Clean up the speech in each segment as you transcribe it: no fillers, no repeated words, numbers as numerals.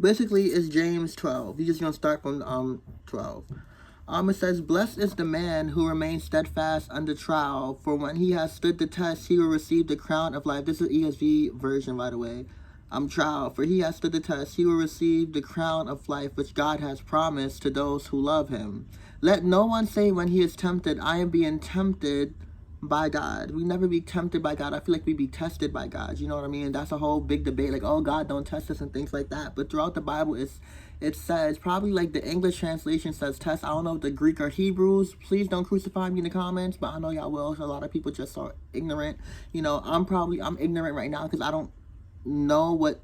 Basically, it's James 12. We're just gonna start from 12. It says, "Blessed is the man who remains steadfast under trial, for when he has stood the test, he will receive the crown of life." This is ESV version, by the way. Trial, for he has stood the test, he will receive the crown of life which God has promised to those who love him. Let no one say when he is tempted, "I am being tempted by God." We never be tempted by God. I feel like we be tested by God. You know what I mean? That's a whole big debate. Like, oh, God don't test us and things like that. But throughout the Bible, it says, probably like the English translation says test. I don't know if the Greek or Hebrews. Please don't crucify me in the comments, but I know y'all will. So a lot of people just are ignorant. You know, I'm ignorant right now because I don't know what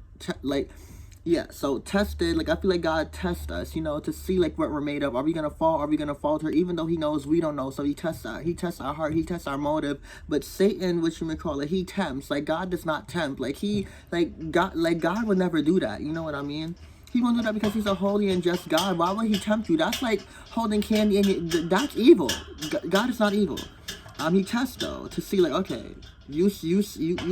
yeah, so tested, like I feel like God tests us, you know, to see like what we're made of. Are we gonna fall? Are we gonna falter? Even though he knows we don't know. So he tests our heart, he tests our motive. But Satan, which you may call it, he tempts. Like God does not tempt. God would never do that. You know what I mean? He won't do that because he's a holy and just God. Why would he tempt you? That's like holding candy and that's evil. God is not evil. He tests though to see like, okay, you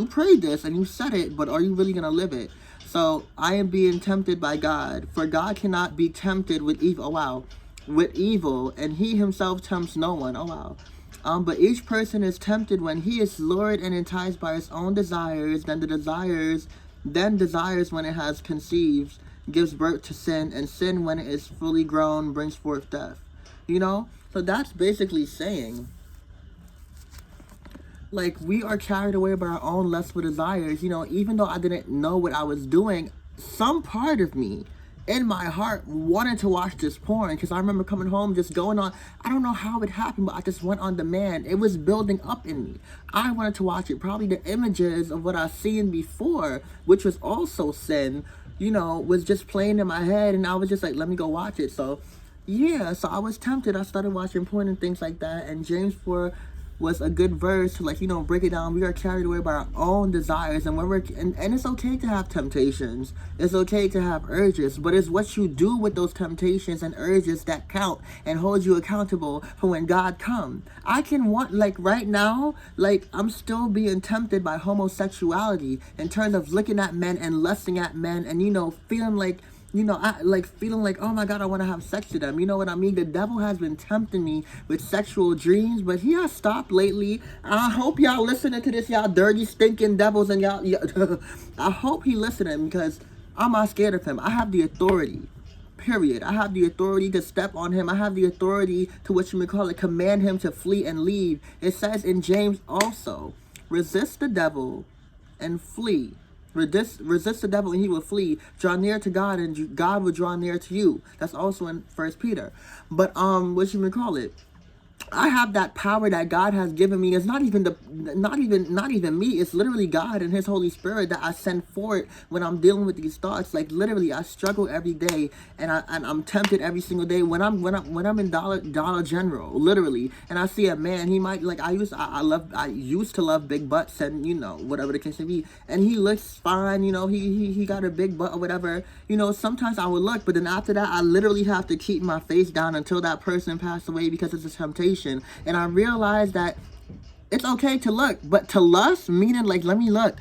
prayed this and you said it, but are you really gonna live it? So I am being tempted by God, for God cannot be tempted with evil. Oh wow, with evil, and he himself tempts no one. Oh wow. But each person is tempted when he is lured and enticed by his own desires, then desires when it has conceived, gives birth to sin, and sin when it is fully grown brings forth death. You know? So that's basically saying, like, we are carried away by our own lustful desires. You know, even though I didn't know what I was doing, some part of me in my heart wanted to watch this porn, because I remember coming home just going on, I don't know how it happened, but I just went on demand. It was building up in me. I wanted to watch it. Probably the images of what I've seen before, which was also sin, you know, was just playing in my head, and I was just like, let me go watch it. So yeah, so I was tempted. I started watching porn and things like that, and James 4 was a good verse to, like, you know, break it down. We are carried away by our own desires, and when and it's okay to have temptations. It's okay to have urges, but it's what you do with those temptations and urges that count and hold you accountable for when God comes. I can want, like, right now, like, I'm still being tempted by homosexuality in terms of looking at men and lusting at men and, you know, feeling like, you know, I like feeling like, oh my God, I want to have sex with them. You know what I mean? The devil has been tempting me with sexual dreams, but he has stopped lately. I hope y'all listening to this, y'all dirty, stinking devils, and y'all, I hope he listening, because I'm not scared of him. I have the authority. Period. I have the authority to step on him. I have the authority to, what you may call it, command him to flee and leave. It says in James also, resist the devil and flee. Resist the devil and he will flee. Draw near to God and God will draw near to you. That's also in 1 Peter. But what you may call it, I have that power that God has given me. It's not even me. It's literally God and his Holy Spirit that I send forth when I'm dealing with these thoughts. Like, literally, I struggle every day, and I'm tempted every single day when I'm in Dollar General, literally, and I see a man. He might, like, I used to love big butts, and, you know, whatever the case may be, and he looks fine, you know, he got a big butt or whatever, you know. Sometimes I would look, but then after that I literally have to keep my face down until that person passed away, because it's a temptation. And I realized that it's okay to look, but to lust, meaning like, let me look.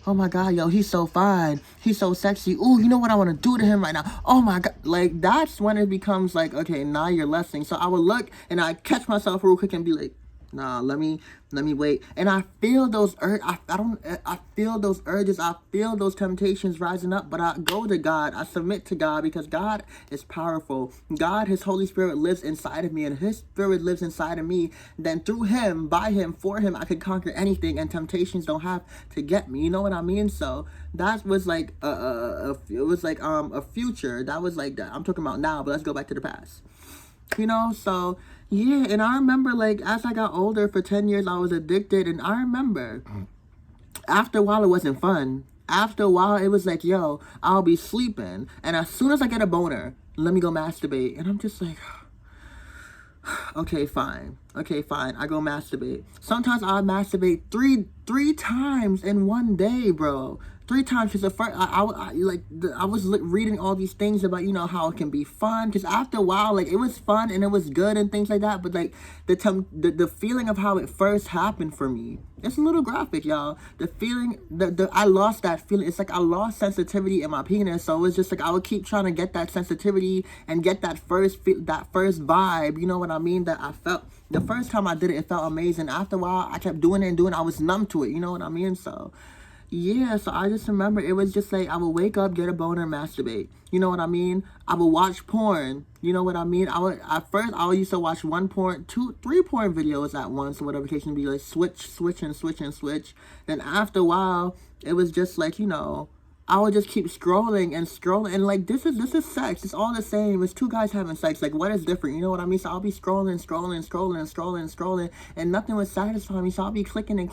Oh my God, yo, he's so fine. He's so sexy. Ooh, you know what I want to do to him right now? Oh my God. Like, that's when it becomes like, okay, now you're lusting. So I would look and I catch myself real quick and be like, nah, let me wait. And I feel those I feel those urges, I feel those temptations rising up, but I go to God, I submit to God, because God is powerful. God, his Holy Spirit lives inside of me, and his spirit lives inside of me. Then through him, by him, for him, I can conquer anything, and temptations don't have to get me. You know what I mean? So that was like a future. That was like that. I'm talking about now, but let's go back to the past. You know, so yeah, and I remember, like, as I got older, for 10 years I was addicted, and I remember after a while it wasn't fun. After a while it was like, yo, I'll be sleeping, and as soon as I get a boner, let me go masturbate, and I'm just like, okay, fine, I go masturbate. Sometimes I masturbate 3 times in one day, bro. 3 times. Because the first, I was reading all these things about, how it can be fun. Because after a while, like, it was fun and it was good and things like that. But like the feeling of how it first happened for me, it's a little graphic, y'all. The feeling, I lost that feeling. It's like I lost sensitivity in my penis. So it's just like I would keep trying to get that sensitivity and get that first vibe. You know what I mean? That I felt the first time I did it. It felt amazing. After a while, I kept doing it and doing it. I was numb to it. You know what I mean? So yeah, so I just remember it was just like I would wake up, get a boner, masturbate. You know what I mean? I would watch porn. You know what I mean? At first I used to watch 1 porn, 2, 3 porn videos at once, or whatever case may be, like switch. Then after a while, it was just like, I would just keep scrolling and like this is sex. It's all the same. It's 2 guys having sex. Like, what is different? You know what I mean? So I'll be scrolling, and nothing would satisfy me. So I'll be clicking and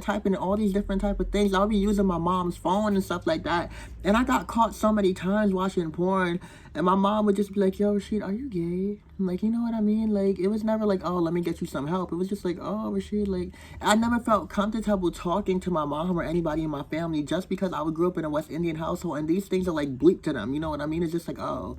typing and all these different type of things. I'll be using my mom's phone and stuff like that. And I got caught so many times watching porn, and my mom would just be like, "Yo, Rashid, are you gay?" I'm like, you know what I mean? Like, it was never like, "Oh, let me get you some help." It was just like, "Oh, Rashid," like, I never felt comfortable talking to my mom or anybody in my family just because I grew up in a West Indian household, and these things are like bleak to them. You know what I mean? It's just like, oh,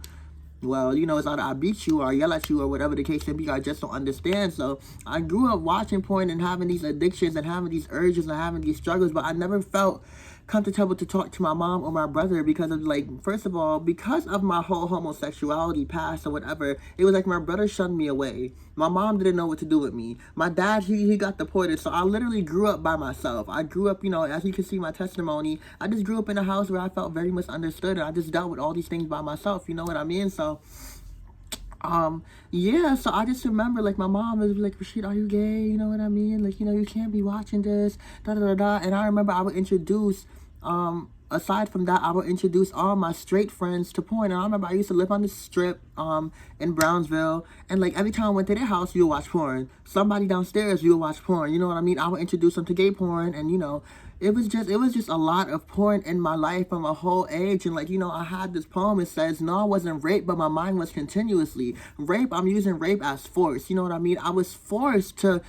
well, it's either I beat you or I yell at you or whatever the case may be. I just don't understand. So I grew up watching porn and having these addictions and having these urges and having these struggles, but I never felt comfortable to talk to my mom or my brother because of, like, first of all, because of my whole homosexuality past or whatever. It was like my brother shunned me away. My mom didn't know what to do with me. My dad, he got deported. So I literally grew up by myself. I grew up, as you can see my testimony, I just grew up in a house where I felt very misunderstood, and I just dealt with all these things by myself. You know what I mean? So yeah, so I just remember, like, my mom was like, "Rashid, are you gay? You know what I mean? Like, you can't be watching this, da da da da." And I remember I would introduce, aside from that, I would introduce all my straight friends to porn. And I remember I used to live on the strip, in Brownsville, and like every time I went to their house, you would watch porn. Somebody downstairs, you would watch porn. You know what I mean? I would introduce them to gay porn, and it was just a lot of porn in my life from a whole age. And like, I had this poem. It says, "No, I wasn't raped, but my mind was continuously rape." I'm using rape as force. You know what I mean? I was forced to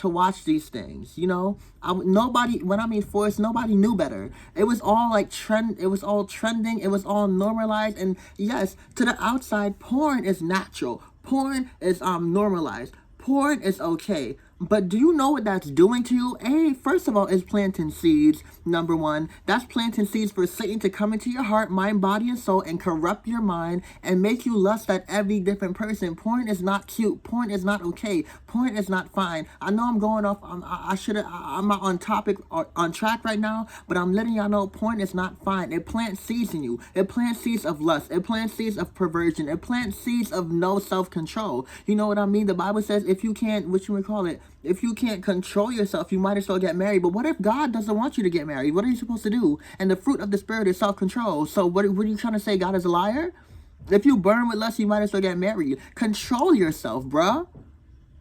watch these things. Nobody, when I mean forced, nobody knew better. It was all like it was all trending. It was all normalized. And yes, to the outside, porn is natural. Porn is normalized. Porn is okay. But do you know what that's doing to you? First of all, it's planting seeds. Number 1, that's planting seeds for Satan to come into your heart, mind, body, and soul and corrupt your mind and make you lust at every different person. Porn is not cute. Porn is not okay. Porn is not fine. I know I'm going off. I'm not on topic or on track right now, but I'm letting y'all know porn is not fine. It plants seeds in you. It plants seeds of lust. It plants seeds of perversion. It plants seeds of no self-control. You know what I mean? The Bible says if you can't, if you can't control yourself, you might as well get married. But what if God doesn't want you to get married? What are you supposed to do? And the fruit of the Spirit is self-control. So what are you trying to say? God is a liar? If you burn with lust, you might as well get married. Control yourself, bruh.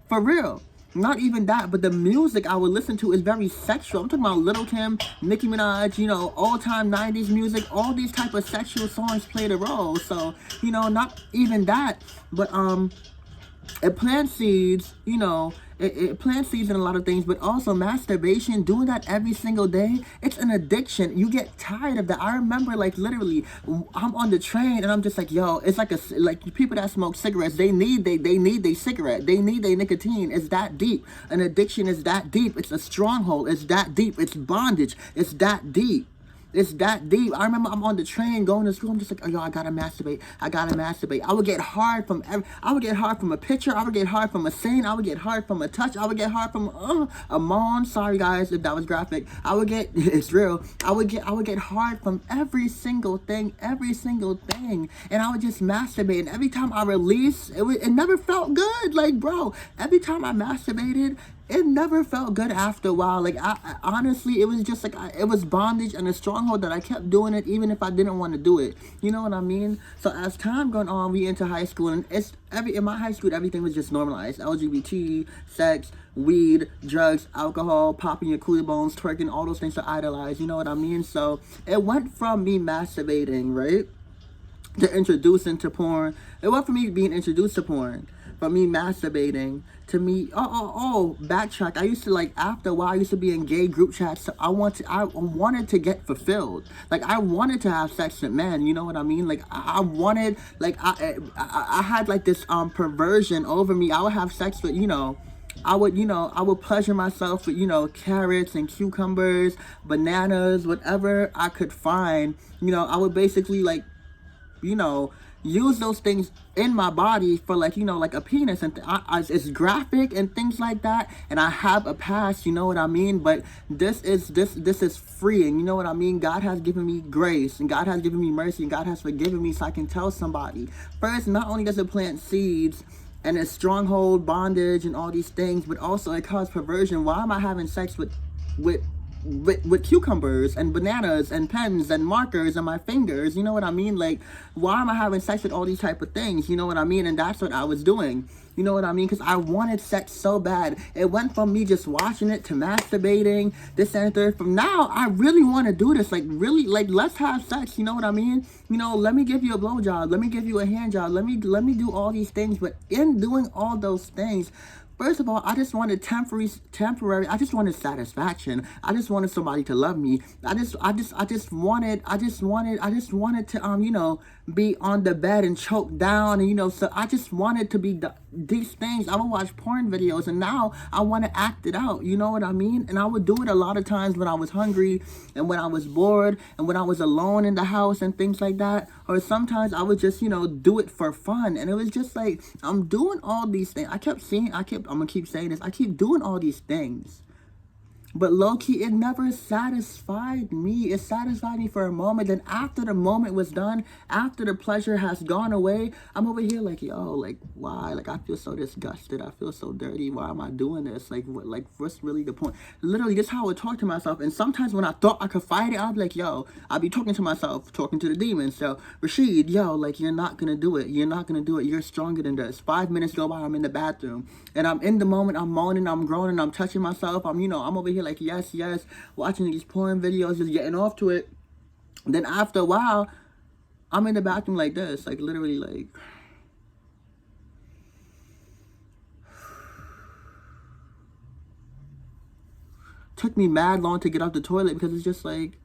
For real. Not even that, but the music I would listen to is very sexual. I'm talking about Lil' Kim, Nicki Minaj, old-time 90s music. All these type of sexual songs played a role. So, not even that. But, it plants seeds, it plants seeds in a lot of things, but also masturbation, doing that every single day, it's an addiction. You get tired of that. I remember, like, literally, I'm on the train, and I'm just like, yo, it's like people that smoke cigarettes, they need their cigarette. They need their nicotine. It's that deep. An addiction is that deep. It's a stronghold. It's that deep. It's bondage. It's that deep. It's that deep. I remember I'm on the train going to school. I'm just like, oh, yo, I gotta masturbate. I would get hard from a picture. I would get hard from a scene. I would get hard from a touch. I would get hard from a moan. Sorry guys if that was graphic. It's real. I would get hard from every single thing. And I would just masturbate. And every time I release, it never felt good. Like, bro, every time I masturbated, it never felt good after a while. Like, I honestly, it was just like, it was bondage and a stronghold that I kept doing it even if I didn't want to do it. You know what I mean? So as time going on, we into high school, and in my high school, everything was just normalized. LGBT, sex, weed, drugs, alcohol, popping your coolie bones, twerking, all those things are idolized. You know what I mean? So it went from me masturbating, right, to introducing to porn. It went from me being introduced to porn from me masturbating to me. Backtrack. I used to, like, after a while, I used to be in gay group chats. So I wanted to get fulfilled. Like, I wanted to have sex with men. You know what I mean? Like, I wanted, like, I had like this perversion over me. I would have sex with, I would pleasure myself with, carrots and cucumbers, bananas, whatever I could find. I would basically, like, use those things in my body for, like, like a penis, and it's graphic and things like that. And I have a past, you know what I mean? But this is freeing, you know what I mean? God has given me grace, and God has given me mercy, and God has forgiven me, so I can tell somebody. First, not only does it plant seeds and it's stronghold, bondage, and all these things, but also it causes perversion. Why am I having sex with cucumbers and bananas and pens and markers and my fingers? You know what I mean? Like, why am I having sex with all these type of things? You know what I mean? And that's what I was doing. You know what I mean? Because I wanted sex so bad. It went from me just watching it to masturbating, this and third. From now, I really want to do this. Like, really, like, let's have sex. You know what I mean? Let me give you a blowjob. Let me give you a hand job. Let me do all these things. But in doing all those things, first of all, I just wanted temporary. I just wanted satisfaction. I just wanted somebody to love me. I just wanted to be on the bed and choke down, and so I just wanted to be these things. I would watch porn videos, and now I want to act it out. You know what I mean? And I would do it a lot of times when I was hungry, and when I was bored, and when I was alone in the house and things like that. Or sometimes I would just do it for fun, and it was just like, I'm doing all these things. I'm gonna keep saying this. I keep doing all these things, but low-key, it never satisfied me. It satisfied me for a moment. Then after the moment was done, after the pleasure has gone away, I'm over here like, yo, like, why? Like, I feel so disgusted. I feel so dirty. Why am I doing this? Like, what? Like, what's really the point? Literally, this is how I would talk to myself. And sometimes when I thought I could fight it, I'd be like, yo, I'd be talking to myself, talking to the demons. So, Rashid, yo, like, you're not gonna do it. You're not gonna do it. You're stronger than this. 5 minutes go by, I'm in the bathroom. And I'm in the moment, I'm moaning, I'm groaning, I'm touching myself. I'm over here like, yes, watching these porn videos, just getting off to it. Then after a while, I'm in the bathroom like this, like, literally, like, took me mad long to get out the toilet, because it's just like,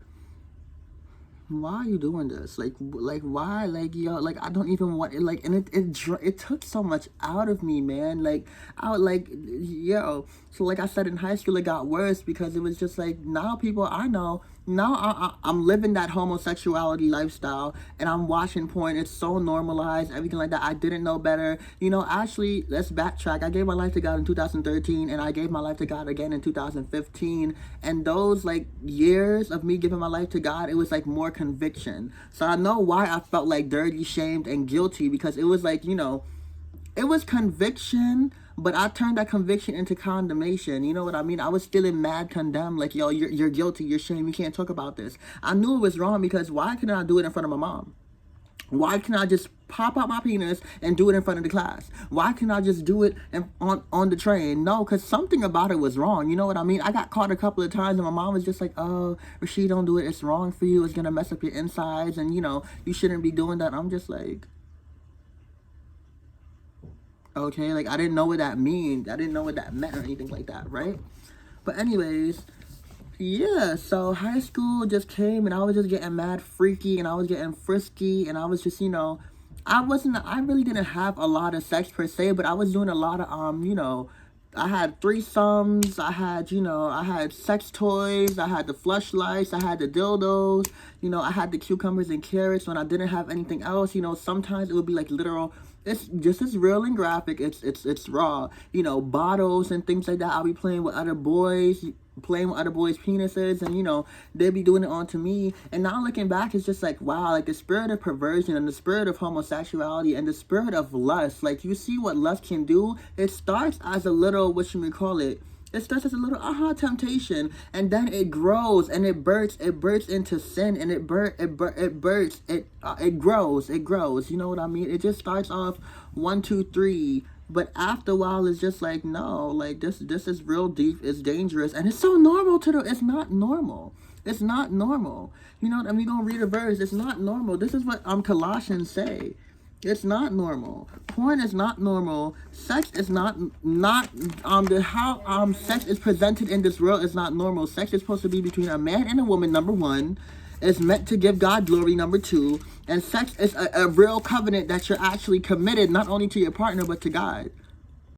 why are you doing this? Like why? Like, yo, like, I don't even want it. Like, and it took so much out of me, man. Like, so like I said, in high school, it got worse, because it was just like, now people I know, now I'm living that homosexuality lifestyle, and I'm watching porn. It's so normalized, everything like that. I didn't know better. Actually, let's backtrack. I gave my life to God in 2013, and I gave my life to God again in 2015. And those, like, years of me giving my life to God, it was like more conviction. So I know why I felt like dirty, shamed, and guilty, because it was like, it was conviction, but I turned that conviction into condemnation. You know what I mean? I was feeling mad, condemned, like, yo, you're guilty, you're shamed, you can't talk about this. I knew it was wrong, because why couldn't I do it in front of my mom? Why can't I just pop out my penis and do it in front of the class? Why can't I just do it on the train? No, because something about it was wrong. You know what I mean? I got caught a couple of times, and my mom was just like, oh, Rashid, don't do it. It's wrong for you. It's going to mess up your insides, and, you shouldn't be doing that. I'm just like, okay, like, I didn't know what that meant. I didn't know what that meant or anything like that, right? But anyways, yeah, so high school just came, and I was just getting mad freaky, and I was getting frisky, and I was just, I really didn't have a lot of sex per se, but I was doing a lot of, I had threesomes, I had sex toys, I had the fleshlights, I had the dildos, I had the cucumbers and carrots when I didn't have anything else. Sometimes it would be like literal, it's just as real and graphic, it's raw, bottles and things like that. I'll be playing with other boys, penises, and they'd be doing it onto me. And now looking back, it's just like, wow, like, the spirit of perversion and the spirit of homosexuality and the spirit of lust, like, you see what lust can do. It starts as a little, it starts as a little temptation, and then it grows, and it bursts into sin, and it grows. You know what I mean? It just starts off 1, 2, 3. But after a while, it's just like, no, like, this is real deep, it's dangerous, and it's so normal it's not normal. It's not normal. You know what I mean? We're going to read a verse. It's not normal. This is what Colossians say. It's not normal. Porn is not normal. Sex is not how sex is presented in this world is not normal. Sex is supposed to be between a man and a woman, number one. It's meant to give God glory, number two. And sex is a real covenant that you're actually committed not only to your partner but to God.